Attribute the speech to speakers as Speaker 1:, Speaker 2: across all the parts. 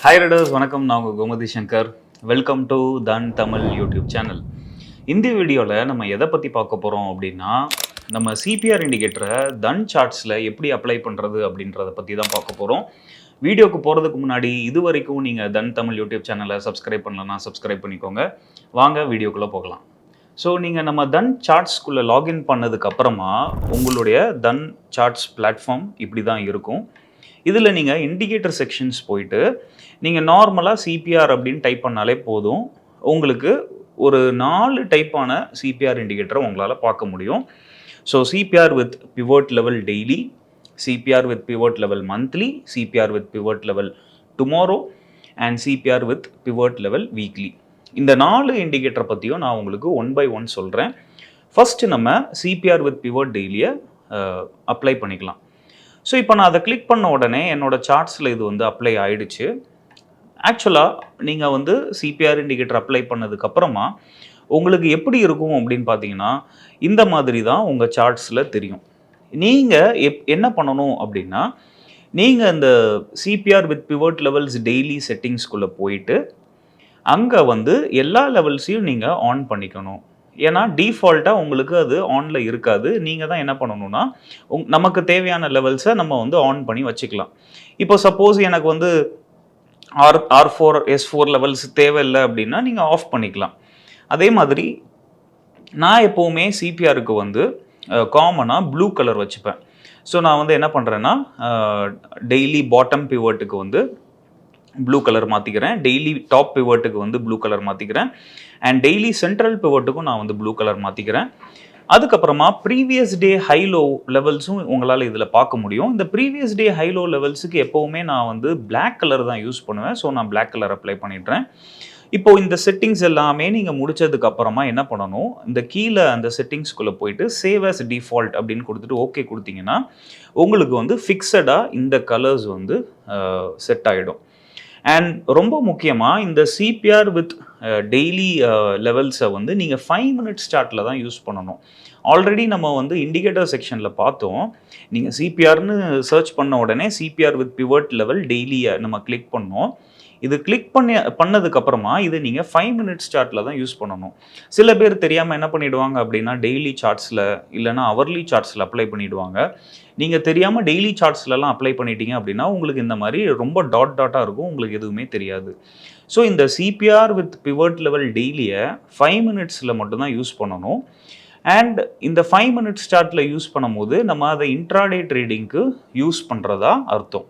Speaker 1: Hi Riders, வணக்கம். நான் உங்கள் கோமதி சங்கர். வெல்கம் டு தன் தமிழ் யூடியூப் சேனல். இந்த வீடியோவில் நம்ம எதை பற்றி பார்க்க போகிறோம் அப்படின்னா, நம்ம சிபிஆர் இண்டிகேட்டரை தன் சார்ட்ஸில் எப்படி அப்ளை பண்ணுறது அப்படின்றத பற்றி தான் பார்க்க போகிறோம். வீடியோக்கு போகிறதுக்கு முன்னாடி இது வரைக்கும் நீங்கள் தன் தமிழ் யூடியூப் சேனலை சப்ஸ்கிரைப் பண்ணலன்னா சப்ஸ்கிரைப் பண்ணிக்கோங்க. வாங்க வீடியோக்குள்ளே போகலாம். ஸோ நீங்கள் நம்ம தன் சார்ட்ஸ்குள்ளே லாகின் பண்ணதுக்கப்புறமா உங்களுடைய தன் சார்ட்ஸ் பிளாட்ஃபார்ம் இப்படி தான் இருக்கும். இதில் நீங்கள் இண்டிகேட்டர் செக்ஷன்ஸ் போயிட்டு நீங்கள் நார்மலாக சிபிஆர் அப்படின்னு டைப் பண்ணாலே போதும். உங்களுக்கு ஒரு 4 டைப்பான சிபிஆர் இண்டிகேட்டரை உங்களால் பார்க்க முடியும். So CPR with pivot level daily, CPR with pivot level monthly, CPR with pivot level tomorrow and CPR with pivot level weekly. இந்த 4 இண்டிகேட்டரை பற்றியும் நான் உங்களுக்கு ஒன் பை ஒன் சொல்கிறேன். ஃபஸ்ட்டு நம்ம சிபிஆர் வித் பிவோட் டெய்லியை அப்ளை பண்ணிக்கலாம். ஸோ இப்போ நான் அதை கிளிக் பண்ண உடனே என்னோடய சார்ட்ஸில் இது வந்து அப்ளை ஆகிடுச்சு. ஆக்சுவலாக நீங்கள் சிபிஆர் இண்டிகேட்டர் அப்ளை பண்ணதுக்கப்புறமா உங்களுக்கு எப்படி இருக்கும் அப்படின்னு பார்த்தீங்கன்னா, இந்த மாதிரி தான் உங்கள் சார்ட்ஸில் தெரியும். நீங்கள் என்ன பண்ணணும் அப்படின்னா, நீங்கள் இந்த CPR with pivot levels daily செட்டிங்ஸ்குள்ளே போயிட்டு அங்கே எல்லா லெவல்ஸையும் நீங்கள் ஆன் பண்ணிக்கணும். ஏன்னா டிஃபால்ட்டாக உங்களுக்கு அது ஆனில் இருக்காது. நீங்கள் தான் என்ன பண்ணணும்னா, நமக்கு தேவையான லெவல்ஸை நம்ம ஆன் பண்ணி வச்சுக்கலாம். இப்போ சப்போஸ் எனக்கு R4 S4 லெவல்ஸ் தேவையில்லை அப்படின்னா நீங்கள் ஆஃப் பண்ணிக்கலாம். அதே மாதிரி நான் எப்போவுமே சிபிஆருக்கு காமனாக ப்ளூ கலர் வச்சுப்பேன். ஸோ நான் என்ன பண்ணுறேன்னா, டெய்லி பாட்டம் பிவட்டுக்கு ப்ளூ கலர் மாற்றிக்கிறேன், டெய்லி டாப் பிவட்டுக்கு ப்ளூ கலர் மாற்றிக்கிறேன், அண்ட் டெய்லி சென்ட்ரல் பிவட்டுக்கும் நான் ப்ளூ கலர் மாற்றிக்கிறேன். அதுக்கப்புறமா ப்ரீவியஸ் டே ஹை லோ லெவல்ஸும் உங்களால் இதில் பார்க்க முடியும். இந்த ப்ரீவியஸ் டே ஹை லோ லெவல்ஸுக்கு எப்போவுமே நான் பிளாக் கலர் தான் யூஸ் பண்ணுவேன். ஸோ நான் பிளாக் கலர் அப்ளை பண்ணிடுறேன். இப்போது இந்த செட்டிங்ஸ் எல்லாமே நீங்கள் முடித்ததுக்கப்புறமா என்ன பண்ணணும், இந்த கீழே அந்த செட்டிங்ஸ்குள்ளே போயிட்டு சேவ் அஸ் டிஃபால்ட் அப்படின்னு கொடுத்துட்டு ஓகே கொடுத்தீங்கன்னா உங்களுக்கு ஃபிக்ஸடாக இந்த கலர்ஸ் செட் ஆகிடும். அண்ட் ரொம்ப முக்கியமாக இந்த சிபிஆர் வித் டெய்லி லெவல்ஸை நீங்கள் 5 மினிட்ஸ் சார்ட்டில் தான் யூஸ் பண்ணணும். ஆல்ரெடி நம்ம இண்டிகேட்டர் செக்ஷனில் பார்த்தோம். நீங்கள் சிபிஆர்னு சர்ச் பண்ண உடனே சிபிஆர் வித் பிவட் லெவல் டெய்லியை நம்ம கிளிக் பண்ணோம். இது கிளிக் பண்ணதுக்கப்புறமா இது நீங்கள் 5 மினிட்ஸ் சார்ட்டில் தான் யூஸ் பண்ணணும். சில பேர் தெரியாமல் என்ன பண்ணிவிடுவாங்க அப்படின்னா, டெய்லி சார்ட்ஸில் இல்லைனா அவர்லி சார்ட்ஸில் அப்ளை பண்ணிவிடுவாங்க. நீங்கள் தெரியாமல் டெய்லி சார்ட்ஸ்லலாம் அப்ளை பண்ணிட்டீங்க அப்படின்னா உங்களுக்கு இந்த மாதிரி ரொம்ப டாட்டாக இருக்கும், உங்களுக்கு எதுவுமே தெரியாது. ஸோ இந்த சிபிஆர் வித் பிவட் லெவல் டெய்லியை 5 மினிட்ஸில் மட்டும்தான் யூஸ் பண்ணணும். அண்ட் இந்த 5 மினிட்ஸ் சார்ட்டில் யூஸ் பண்ணும்போது நம்ம அதை இன்ட்ராடே ட்ரேடிங்க்கு யூஸ் பண்ணுறதா அர்த்தம்.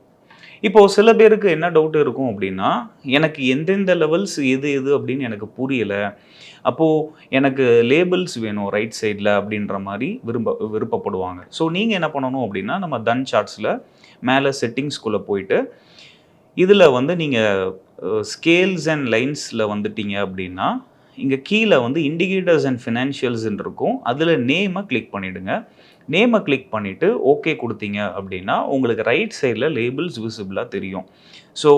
Speaker 1: இப்போது சில பேருக்கு என்ன டவுட் இருக்கும் அப்படின்னா, எனக்கு எந்தெந்த லெவல்ஸ் எது அப்படின்னு எனக்கு புரியலை, அப்போது எனக்கு லேபிள்ஸ் வேணும் ரைட் சைடில் அப்படின்ற மாதிரி விருப்பப்படுவாங்க. ஸோ நீங்கள் என்ன பண்ணணும் அப்படின்னா, நம்ம தன் சார்ட்ஸில் மேலே செட்டிங்ஸ்குள்ளே போயிட்டு இதில் நீங்கள் ஸ்கேல்ஸ் அண்ட் லைன்ஸில் வந்துட்டீங்க அப்படின்னா, இங்கே கீழே இண்டிகேட்டர்ஸ் அண்ட் ஃபினான்ஷியல்ஸ்ன்னு இருக்கும். அதில் நேமை கிளிக் பண்ணிவிடுங்க. நேமை கிளிக் பண்ணிவிட்டு ஓகே கொடுத்தீங்க அப்படின்னா உங்களுக்கு ரைட் சைடில் லேபிள்ஸ் விசிபிளாக தெரியும். ஸோ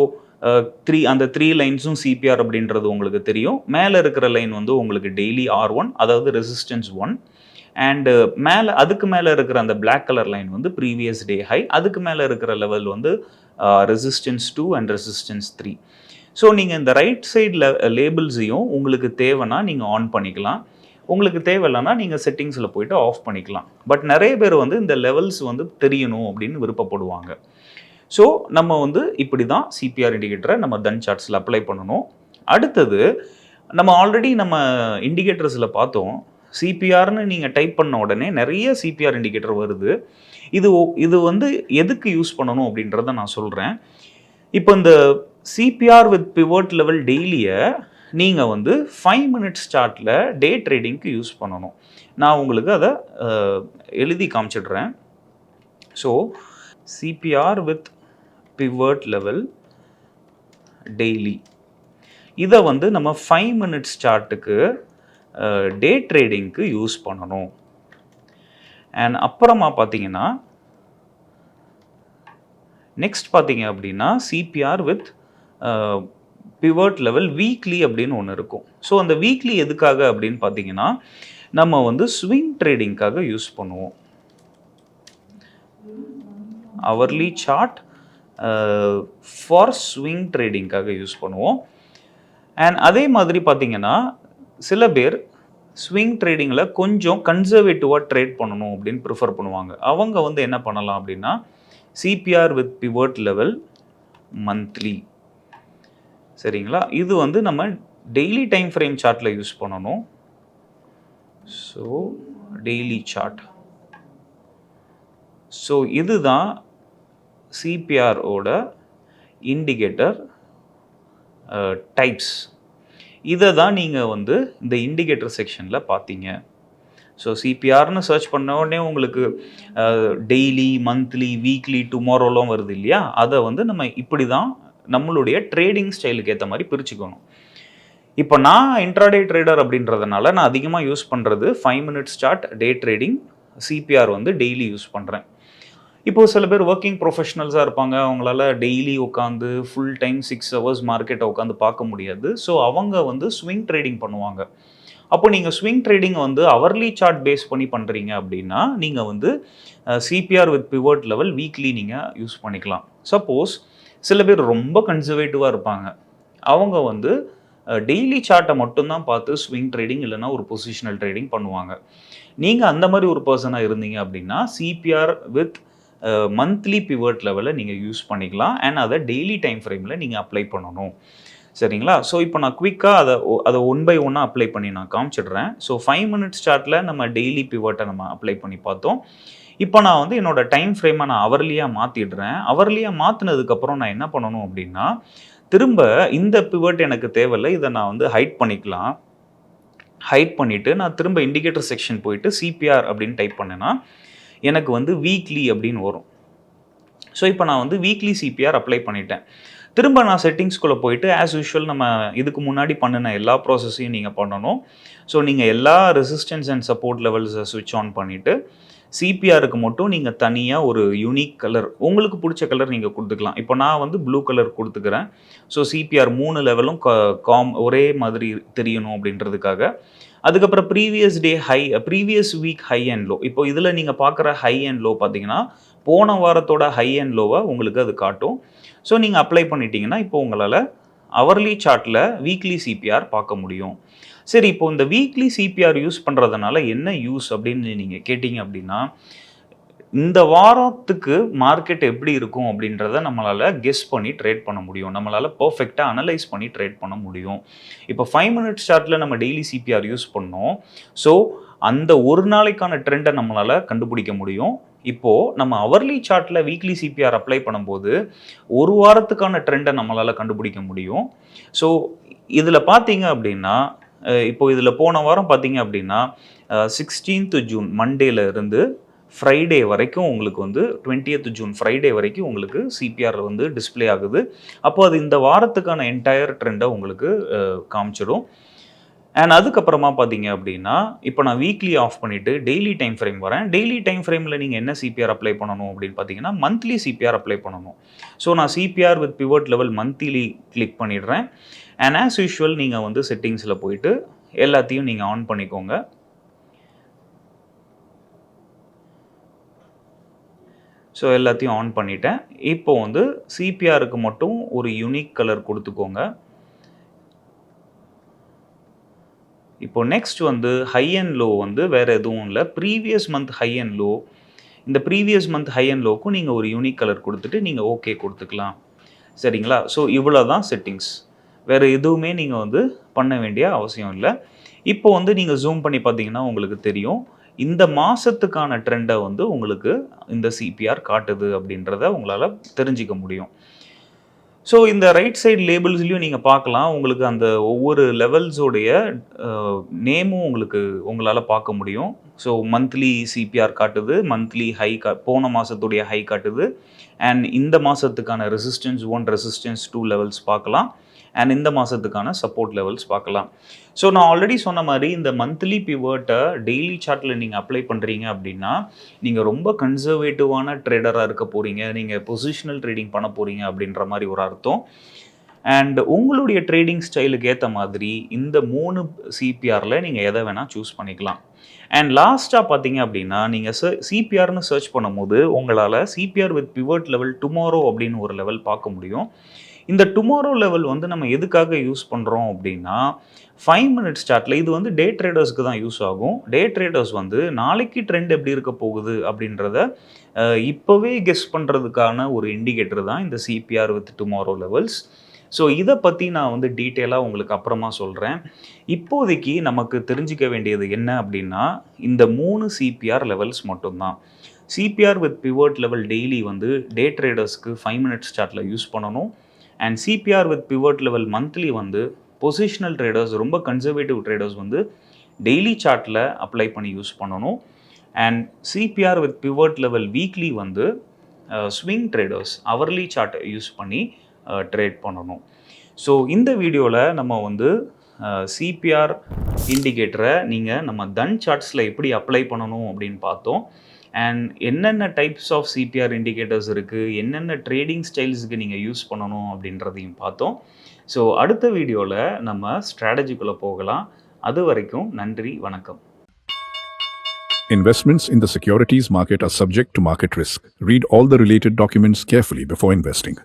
Speaker 1: அந்த 3 லைன்ஸும் சிபிஆர் அப்படின்றது உங்களுக்கு தெரியும். மேலே இருக்கிற லைன் உங்களுக்கு டெய்லி R1, அதாவது ரெசிஸ்டன்ஸ் 1, அண்டு அதுக்கு மேலே இருக்கிற அந்த black colour line previous day high, அதுக்கு மேலே இருக்கிற level resistance 2 and resistance 3. So நீங்கள் இந்த ரைட் சைடில் லேபிள்ஸையும் உங்களுக்கு தேவைன்னா நீங்கள் ஆன் பண்ணிக்கலாம், உங்களுக்கு தேவையில்லைன்னா நீங்கள் செட்டிங்ஸில் போய்ட்டு ஆஃப் பண்ணிக்கலாம். பட் நிறைய பேர் இந்த லெவல்ஸ் தெரியணும் அப்படின்னு விருப்பப்படுவாங்க. ஸோ நம்ம இப்படி தான் சிபிஆர் இண்டிகேட்டரை நம்ம தன் சார்ட்ஸில் அப்ளை பண்ணணும். அடுத்தது நம்ம ஆல்ரெடி நம்ம இண்டிகேட்டர்ஸில் பார்த்தோம். சிபிஆர்னு நீங்கள் டைப் பண்ண உடனே நிறைய சிபிஆர் இண்டிகேட்டர் வருது. இது எதுக்கு யூஸ் பண்ணணும் அப்படின்றத நான் சொல்கிறேன். இப்போ இந்த சிபிஆர் வித் பிவட் லெவல் டெய்லியை நீங்கள் 5 மினிட்ஸ் சார்ட்டில் டே ட்ரேடிங்க்கு யூஸ் பண்ணணும். நான் உங்களுக்கு அதை எழுதி காமிச்சிடுறேன். So CPR with pivot level daily இதை நம்ம 5 மினிட்ஸ் சார்ட்டுக்கு டே ட்ரேடிங்க்கு யூஸ் பண்ணணும். அண்ட் அப்புறமா பார்த்தீங்கன்னா நெக்ஸ்ட் பார்த்தீங்க அப்படின்னா CPR with pivot level weekly அப்படின்னு ஒன்று இருக்கும். ஸோ அந்த வீக்லி எதுக்காக அப்படின்னு பார்த்தீங்கன்னா, நம்ம ஸ்விங் ட்ரேடிங்காக யூஸ் பண்ணுவோம். அவர்லி சார்ட் ஃபார் ஸ்விங் ட்ரேடிங்காக யூஸ் பண்ணுவோம். அண்ட் அதே மாதிரி பார்த்தீங்கன்னா சில பேர் ஸ்விங் ட்ரேடிங்கில் கொஞ்சம் கன்சர்வேட்டிவாக ட்ரேட் பண்ணணும் அப்படின்னு ப்ரிஃபர் பண்ணுவாங்க. அவங்க வந்து என்ன பண்ணலாம் அப்படின்னா CPR with pivot level monthly. சரிங்களா, இது வந்து நம்ம டெய்லி டைம் ஃப்ரேம் சார்ட்டில் யூஸ் பண்ணணும். So daily chart. ஸோ இதுதான் சிபிஆரோட இண்டிகேட்டர் டைப்ஸ். இதை தான் நீங்கள் வந்து இந்த இண்டிகேட்டர் செக்ஷனில் பார்த்தீங்க. ஸோ சிபிஆர்னு சர்ச் பண்ண உடனே உங்களுக்கு டெய்லி, மந்த்லி, வீக்லி, டுமாரோலாம் வருது இல்லையா? அதை வந்து நம்ம இப்படி தான் நம்மளுடைய ட்ரேடிங் ஸ்டைலுக்கு ஏற்ற மாதிரி பிரிச்சுக்கணும். இப்போ நான் இன்ட்ராடே ட்ரேடர் அப்படின்றதுனால நான் அதிகமாக யூஸ் பண்ணுறது 5 minutes chart, day trading, CPR வந்து டெய்லி யூஸ் பண்ணுறேன். இப்போது சில பேர் ஒர்க்கிங் ப்ரொஃபஷனல்ஸாக இருப்பாங்க. அவங்களால டெய்லி உட்காந்து ஃபுல் டைம் 6 ஹவர்ஸ் மார்க்கெட்டை உட்காந்து பார்க்க முடியாது. ஸோ அவங்க வந்து ஸ்விங் ட்ரேடிங் பண்ணுவாங்க. அப்போ நீங்கள் ஸ்விங் ட்ரேடிங் வந்து அவர்லி சார்ட் பேஸ் பண்ணி பண்ணுறீங்க அப்படின்னா நீங்கள் வந்து CPR with pivot level weekly நீங்கள் யூஸ் பண்ணிக்கலாம். சப்போஸ் சில பேர் ரொம்ப கன்சர்வேட்டிவாக இருப்பாங்க. அவங்க வந்து டெய்லி சார்ட்டை மட்டும்தான் பார்த்து ஸ்விங் ட்ரேடிங் இல்லைனா ஒரு பொசிஷனல் ட்ரேடிங் பண்ணுவாங்க. நீங்கள் அந்த மாதிரி ஒரு பர்சனாக இருந்தீங்க அப்படின்னா சிபிஆர் வித் மந்த்லி பிவட் லெவலில் நீங்கள் யூஸ் பண்ணிக்கலாம். அண்ட் அதை டெய்லி டைம் ஃப்ரேமில் நீங்கள் அப்ளை பண்ணணும். சரிங்களா? ஸோ இப்போ நான் குவிக்காக அதை ஒன் பை ஒன்னாக அப்ளை பண்ணி நான் காமிச்சிடுறேன். ஸோ 5 மினிட்ஸ் சார்ட்டில் நம்ம டெய்லி பிவட்டை நம்ம அப்ளை பண்ணி பார்த்தோம். இப்போ நான் வந்து என்னோடய டைம் ஃப்ரேமை நான் அவர்லியாக மாற்றிடுறேன். அவர்லியாக மாற்றினதுக்கப்புறம் நான் என்ன பண்ணணும் அப்படின்னா திரும்ப இந்த பிவட் எனக்கு தேவையில்லை, இதை நான் வந்து ஹைட் பண்ணிக்கலாம். ஹைட் பண்ணிவிட்டு நான் திரும்ப இண்டிகேட்டர் செக்ஷன் போயிட்டு சிபிஆர் அப்படின்னு டைப் பண்ணேன்னா எனக்கு வந்து வீக்லி அப்படின்னு வரும். ஸோ இப்போ நான் வந்து வீக்லி சிபிஆர் அப்ளை பண்ணிட்டேன். திரும்ப நான் செட்டிங்ஸ்குள்ளே போயிட்டு ஆஸ் யூஷுவல் நம்ம இதுக்கு முன்னாடி பண்ணின எல்லா ப்ராசஸையும் நீங்கள் பண்ணணும். ஸோ நீங்கள் எல்லா ரெசிஸ்டன்ஸ் அண்ட் சப்போர்ட் லெவல்ஸை ஸ்விட்ச் ஆன் பண்ணிவிட்டு சிபிஆருக்கு மட்டும் நீங்கள் தனியாக ஒரு யூனிக் கலர், உங்களுக்கு பிடிச்ச கலர் நீங்கள் கொடுத்துக்கலாம். இப்போ நான் வந்து ப்ளூ கலர் கொடுத்துக்கிறேன். ஸோ சிபிஆர் 3 லெவலும் ஒரே மாதிரி தெரியணும் அப்படின்றதுக்காக. அதுக்கப்புறம் previous day high, previous week high and low. இப்போ இதில் நீங்கள் பார்க்குற ஹை அண்ட் லோ பார்த்தீங்கன்னா போன வாரத்தோட ஹை அண்ட் லோவை உங்களுக்கு அது காட்டும். ஸோ நீங்கள் அப்ளை பண்ணிட்டீங்கன்னா இப்போ உங்களால் அவர்லி சார்ட்டில் வீக்லி சிபிஆர் பார்க்க முடியும். சரி, இப்போ இந்த வீக்லி சிபிஆர் யூஸ் பண்ணுறதுனால என்ன யூஸ் அப்படின்னு நீங்கள் கேட்டிங்க அப்படின்னா இந்த வாரத்துக்கு மார்க்கெட் எப்படி இருக்கும் அப்படின்றத நம்மளால் கெஸ் பண்ணி ட்ரேட் பண்ண முடியும். நம்மளால் பர்ஃபெக்டாக அனலைஸ் பண்ணி ட்ரேட் பண்ண முடியும். இப்போ 5 மினிட்ஸ் சார்ட்டில் நம்ம டெய்லி சிபிஆர் யூஸ் பண்ணோம். ஸோ அந்த ஒரு நாளைக்கான ட்ரெண்டை நம்மளால் கண்டுபிடிக்க முடியும். இப்போது நம்ம அவர்லி சார்ட்டில் வீக்லி சிபிஆர் அப்ளை பண்ணும்போது ஒரு வாரத்துக்கான ட்ரெண்டை நம்மளால் கண்டுபிடிக்க முடியும். ஸோ இதில் பார்த்தீங்க அப்படின்னா இப்போ இதில் போன வாரம் பார்த்தீங்க அப்படின்னா 16th ஜூன் மண்டேல இருந்து ஃப்ரைடே வரைக்கும் உங்களுக்கு வந்து 20th ஜூன் ஃப்ரைடே வரைக்கும் உங்களுக்கு சிபிஆர் வந்து டிஸ்பிளே ஆகுது. அப்போ அது இந்த வாரத்துக்கான என்டையர் ட்ரெண்டை உங்களுக்கு காமிச்சிடும். அண்ட் அதுக்கப்புறமா பார்த்தீங்க அப்படின்னா இப்போ நான் வீக்லி ஆஃப் பண்ணிவிட்டு டெய்லி டைம் ஃப்ரேம் வரேன். டெய்லி டைம் ஃப்ரேமில் நீங்கள் என்ன சிபிஆர் அப்ளை பண்ணணும் அப்படின்னு பார்த்தீங்கன்னா மந்த்லி சிபிஆர் அப்ளை பண்ணணும். ஸோ நான் CPR with pivot level monthly click பண்ணிடுறேன். அண்ட் ஆஸ் யூஷுவல் நீங்கள் வந்து செட்டிங்ஸில் போயிட்டு எல்லாத்தையும் நீங்கள் ஆன் பண்ணிக்கோங்க. ஸோ எல்லாத்தையும் ஆன் பண்ணிட்டேன். இப்போ வந்து சிபிஆருக்கு மட்டும் ஒரு யூனிக் கலர் கொடுத்துக்கோங்க. இப்போ நெக்ஸ்ட் வந்து ஹை அண்ட் லோ வந்து வேறு எதுவும் இல்லை, previous month high and low. இந்த ப்ரீவியஸ் மந்த் ஹை அண்ட் லோக்கும் நீங்கள் ஒரு யூனிக் கலர் கொடுத்துட்டு நீங்கள் ஓகே கொடுத்துக்கலாம். சரிங்களா? ஸோ இவ்வளோ தான் செட்டிங்ஸ். வேறு எதுவுமே நீங்கள் வந்து பண்ண வேண்டிய அவசியம் இல்லை. இப்போ வந்து நீங்கள் ஜூம் பண்ணி பார்த்தீங்கன்னா உங்களுக்கு தெரியும் இந்த மாதத்துக்கான ட்ரெண்டை வந்து உங்களுக்கு இந்த சிபிஆர் காட்டுது அப்படின்றத உங்களால் தெரிஞ்சிக்க முடியும். ஸோ இந்த ரைட் சைடு லேபிள்ஸ்லையும் நீங்கள் பார்க்கலாம், உங்களுக்கு அந்த ஒவ்வொரு லெவல்ஸோடைய நேமும் உங்களால் பார்க்க முடியும். ஸோ மந்த்லி சிபிஆர் காட்டுது, மந்த்லி ஹை போன மாதத்துடைய ஹை காட்டுது. அண்ட் இந்த மாதத்துக்கான ரெசிஸ்டன்ஸ் 1, ரெசிஸ்டன்ஸ் 2 லெவல்ஸ் பார்க்கலாம். அண்ட் இந்த மாதத்துக்கான சப்போர்ட் லெவல்ஸ் பார்க்கலாம். ஸோ நான் ஆல்ரெடி சொன்ன மாதிரி இந்த மந்த்லி பிவட்டை டெய்லி சார்ட்டில் நீங்கள் அப்ளை பண்ணுறீங்க அப்படின்னா நீங்கள் ரொம்ப கன்சர்வேட்டிவான ட்ரேடராக இருக்க போகிறீங்க, நீங்கள் பொசிஷனல் ட்ரேடிங் பண்ண போகிறீங்க அப்படின்ற மாதிரி ஒரு அர்த்தம். அண்ட் உங்களுடைய ட்ரேடிங் ஸ்டைலுக்கு ஏற்ற மாதிரி இந்த 3 சிபிஆரில் நீங்கள் எதை வேணால் சூஸ் பண்ணிக்கலாம். அண்ட் லாஸ்ட்டாக பார்த்தீங்க அப்படின்னா, நீங்கள் சிபிஆர்னு சர்ச் பண்ணும்போது உங்களால் CPR with pivot level tomorrow அப்படின்னு ஒரு லெவல் பார்க்க முடியும். இந்த டுமாரோ லெவல் வந்து நம்ம எதுக்காக யூஸ் பண்ணுறோம் அப்படின்னா, 5 மினிட்ஸ் சார்ட்டில் இது வந்து டே ட்ரேடர்ஸ்க்கு தான் யூஸ் ஆகும். டே ட்ரேடர்ஸ் வந்து நாளைக்கு ட்ரெண்ட் எப்படி இருக்க போகுது அப்படின்றத இப்போவே கெஸ் பண்ணுறதுக்கான ஒரு இண்டிகேட்டர் தான் இந்த CPR with tomorrow levels. So இதை பற்றி நான் வந்து டீட்டெயிலாக உங்களுக்கு அப்புறமா சொல்கிறேன். இப்போதைக்கு நமக்கு தெரிஞ்சிக்க வேண்டியது என்ன அப்படின்னா, இந்த 3 சிபிஆர் லெவல்ஸ் மட்டும்தான். CPR with pivot level daily வந்து டே ட்ரேடர்ஸ்க்கு 5 மினிட்ஸ் சார்ட்டில் யூஸ் பண்ணணும். And CPR with pivot level monthly வந்து பொசிஷனல் ட்ரேடர்ஸ், ரொம்ப கன்சர்வேட்டிவ் ட்ரேடர்ஸ் வந்து டெய்லி சார்ட்டில் அப்ளை பண்ணி யூஸ் பண்ணணும். And CPR with pivot level weekly வந்து ஸ்விங் ட்ரேடர்ஸ் அவர்லி சார்ட்டை யூஸ் பண்ணி ட்ரேட் பண்ணணும். ஸோ இந்த வீடியோவில் நம்ம வந்து சிபிஆர் இண்டிகேட்டரை நீங்கள் நம்ம தன் சார்ட்ஸில் எப்படி அப்ளை பண்ணணும் அப்படின்னு பார்த்தோம். அண்ட் என்னென்ன டைப்ஸ் ஆஃப் சிபிஆர் இண்டிகேட்டர்ஸ் இருக்குது, என்னென்ன ட்ரேடிங் ஸ்டைல்ஸுக்கு நீங்கள் யூஸ் பண்ணணும் அப்படின்றதையும் பார்த்தோம். ஸோ அடுத்த வீடியோவில் நம்ம ஸ்ட்ராட்டஜிக்குள்ளே போகலாம். அது வரைக்கும் நன்றி, வணக்கம்.
Speaker 2: Investments in the securities market are subject to market risk. Read all the related documents carefully before investing.